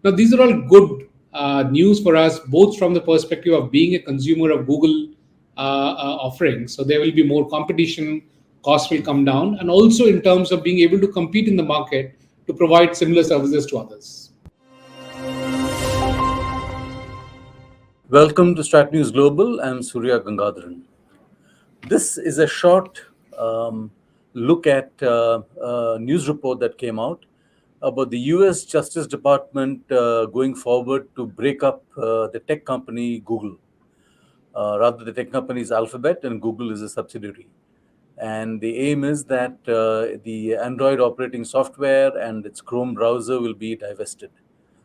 Now, these are all good news for us, both from the perspective of being a consumer of Google offerings. So there will be more competition, costs will come down, and also in terms of being able to compete in the market to provide similar services to others. Welcome to Strat News Global. I'm Surya Gangadharan. This is a short look at a news report that came out about the US Justice Department going forward to break up the tech company Google. Rather, the tech company is Alphabet and Google is a subsidiary. And the aim is that the Android operating software and its Chrome browser will be divested.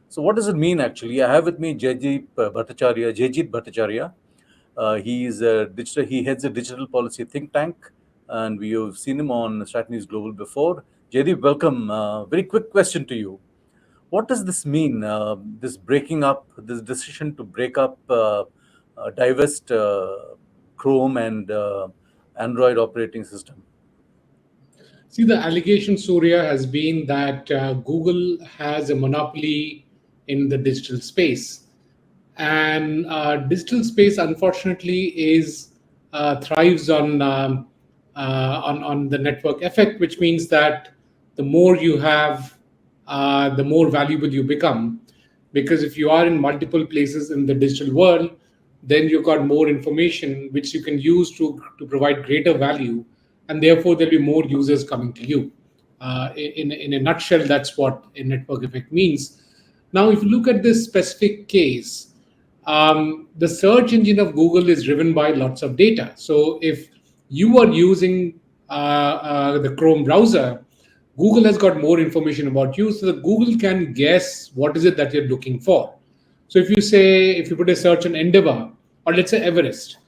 So, what does it mean actually? I have with me Jaijit Bhattacharya. He is a digital. He heads a digital policy think tank, and we have seen him on Strat News Global before. Jaideep, welcome. Very quick question to you. What does this mean? This breaking up, this decision to break up, divest Chrome and Android operating system. See, the allegation, Surya, has been that Google has a monopoly in the digital space. And digital space, unfortunately, is thrives on the network effect, which means that the more you have, the more valuable you become. Because if you are in multiple places in the digital world, then you've got more information which you can use to provide greater value, and therefore there'll be more users coming to you. In a nutshell, that's what a network effect means. Now, if you look at this specific case, the search engine of Google is driven by lots of data. So if you are using the Chrome browser, Google has got more information about you, so that Google can guess what is it that you're looking for. So if you put a search on Endeavor, or let's say Everest,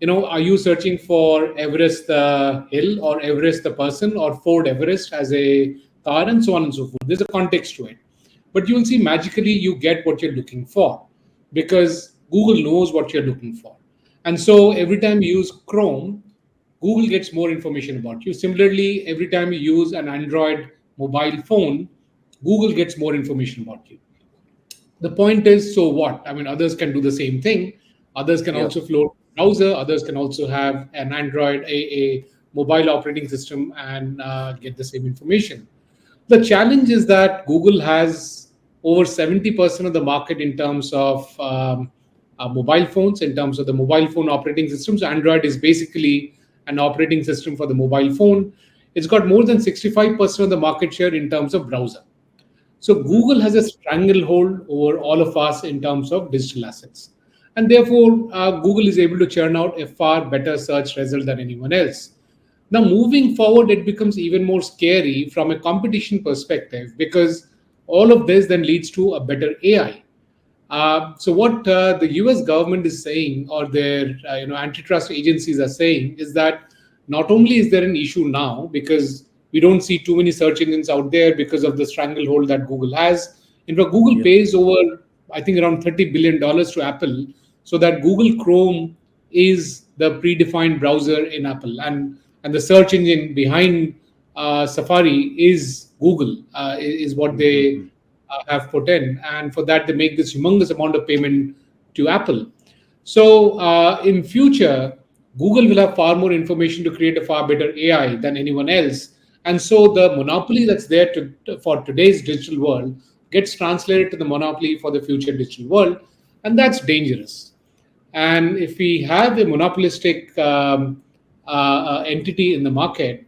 are you searching for Everest the hill, or Everest the person, or Ford Everest as a car, and so on and so forth? There's a context to it. But you will see magically you get what you're looking for because Google knows what you're looking for. And so every time you use Chrome, Google gets more information about you. Similarly, every time you use an Android mobile phone, Google gets more information about you. The point is, so what? I mean, others can do the same thing. Others can Yeah. also float browser. Others can also have an Android, a mobile operating system, and get the same information. The challenge is that Google has over 70% of the market in terms of mobile phones, in terms of the mobile phone operating systems. Android is basically an operating system for the mobile phone. It's got more than 65% of the market share in terms of browser. So Google has a stranglehold over all of us in terms of digital assets. And therefore, Google is able to churn out a far better search result than anyone else. Now, moving forward, it becomes even more scary from a competition perspective because all of this then leads to a better AI. So what the U.S. government is saying, or their antitrust agencies are saying, is that not only is there an issue now because we don't see too many search engines out there because of the stranglehold that Google has. In fact, Google Yeah. pays over, I think, around $30 billion to Apple, so that Google Chrome is the predefined browser in Apple, and the search engine behind Safari is Google, is what they Mhm. have put in, and for that they make this humongous amount of payment to Apple. So in future, Google will have far more information to create a far better AI than anyone else, and so the monopoly that's there for today's digital world gets translated to the monopoly for the future digital world, and that's dangerous. And if we have a monopolistic entity in the market,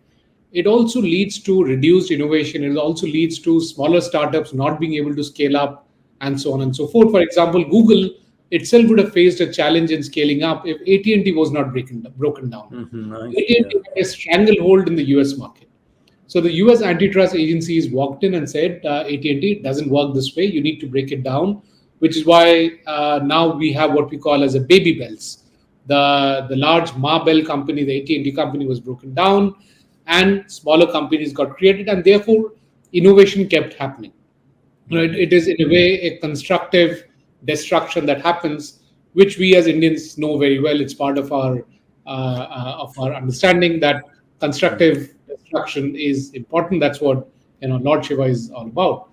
it also leads to reduced innovation. It also leads to smaller startups not being able to scale up, and so on and so forth. For example, Google itself would have faced a challenge in scaling up if AT&T was not broken down. Nice. Yeah. AT&T had a stranglehold in the US market. So the US antitrust agencies walked in and said, AT&T doesn't work this way. You need to break it down, which is why now we have what we call as a baby bells. The large Ma Bell company, the AT&T company, was broken down, and smaller companies got created, and therefore innovation kept happening. It is in a way a constructive destruction that happens, which we as Indians know very well. It's part of our understanding that constructive destruction is important. That's what Lord Shiva is all about.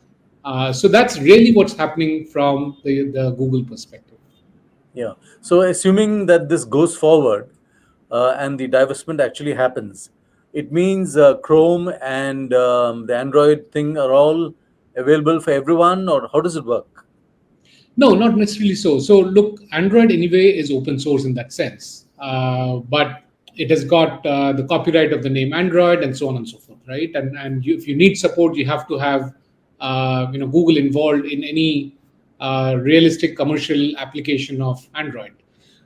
So that's really what's happening from the Google perspective. Yeah. So assuming that this goes forward and the divestment actually happens, it means Chrome and the Android thing are all available for everyone, or how does it work? No, not necessarily so. So look, Android anyway is open source in that sense, but it has got the copyright of the name Android and so on and so forth, right? And if you need support, you have to have Google involved in any realistic commercial application of Android.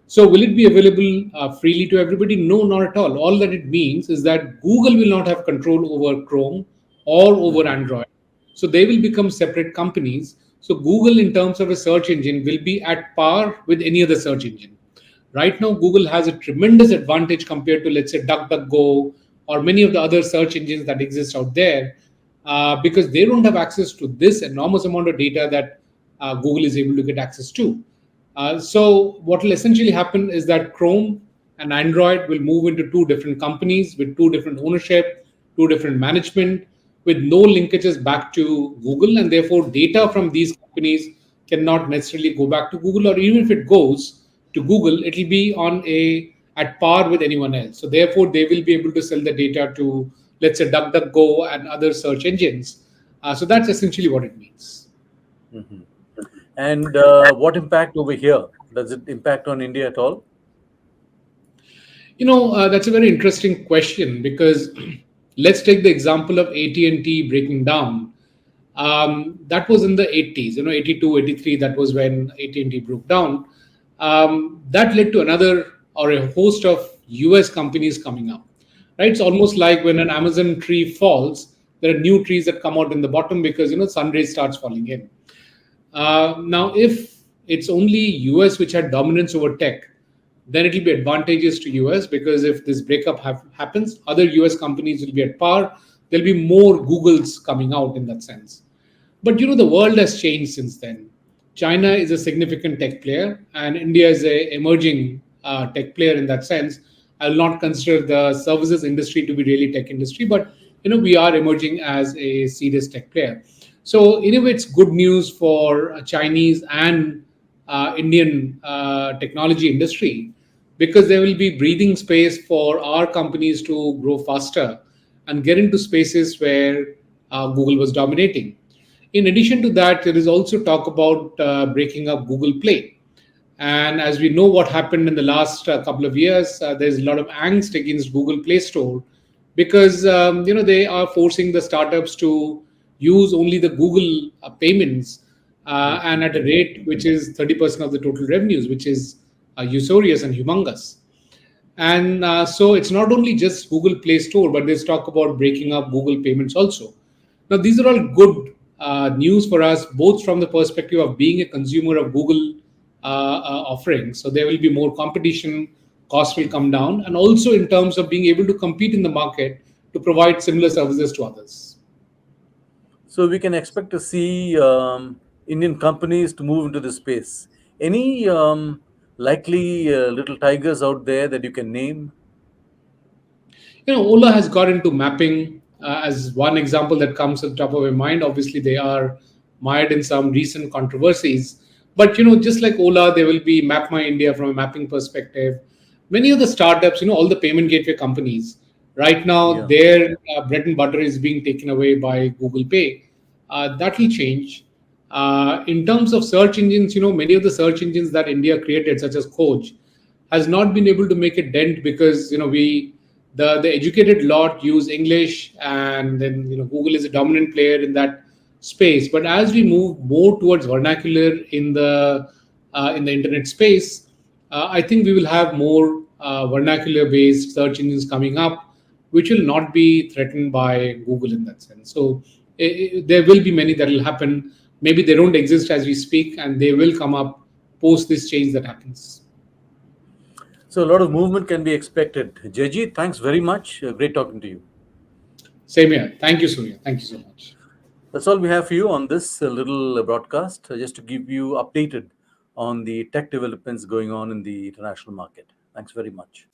So will it be available freely to everybody? No, not at all. All that it means is that Google will not have control over Chrome or over Hmm. Android. So they will become separate companies. So Google, in terms of a search engine, will be at par with any other search engine. Right now, Google has a tremendous advantage compared to, let's say, DuckDuckGo or many of the other search engines that exist out there, because they don't have access to this enormous amount of data that Google is able to get access to. So what will essentially happen is that Chrome and Android will move into two different companies with two different ownership, two different management, with no linkages back to Google, and therefore data Hmm. from these companies cannot necessarily go back to Google, or even if it goes to Google, it will be on a at par with anyone else. So therefore, they will be able to sell the data to, let's say, DuckDuckGo and other search engines. So that's essentially what it means. Hmm. And what impact over here? Does it impact on India at all? That's a very interesting question because let's take the example of AT&T breaking down. That was in the 80s, 82, 83. That was when AT&T broke down. That led to another or a host of US companies coming up. Right? It's almost like when an Amazon tree falls, there are new trees that come out in the bottom because sun rays starts falling in. Now, if it's only US which had dominance over tech, then it will be advantageous to US because if this breakup happens, other US companies will be at par. There'll be more Googles coming out in that sense. But the world has changed since then. China is a significant tech player, and India is a emerging tech player in that sense. I'll not consider the services industry to be really tech industry, but we are emerging as a serious tech player. So in a way, it's good news for Chinese and Indian technology industry because there will be breathing space for our companies to grow faster and get into spaces where Google was dominating. In addition to that, there is also talk about breaking up Google Play. And as we know what happened in the last couple of years, there's a lot of angst against Google Play Store because they are forcing the startups to use only the Google payments and at a rate which is 30% of the total revenues, which is usurious and humongous. And so it's not only just Google Play Store, but there's talk about breaking up Google Payments also. Now, these are all good news for us, both from the perspective of being a consumer of Google offerings. So there will be more competition, costs will come down, and also in terms of being able to compete in the market to provide similar services to others. So we can expect to see Indian companies to move into this space. Any likely little tigers out there that you can name? Ola has got into mapping as one example that comes to the top of my mind. Obviously, they are mired in some recent controversies, but just like Ola, there will be Map My India from a mapping perspective. Many of the startups, all the payment gateway companies, right now Yeah. their bread and butter is being taken away by Google Pay. That will change. In terms of search engines, many of the search engines that India created, such as Khoj, has not been able to make a dent because the educated lot use English, and then Google is a dominant player in that space. But as we move more towards vernacular in the internet space, I think we will have more vernacular based search engines coming up, which will not be threatened by Google in that sense. So there will be many that will happen. Maybe they don't exist as we speak, and they will come up post this change that happens. So a lot of movement can be expected. Jaijit, thanks very much. Great talking to you. Same here. Thank you, Surya. Thank you so much. That's all we have for you on this little broadcast, just to keep you updated on the tech developments going on in the international market. Thanks very much.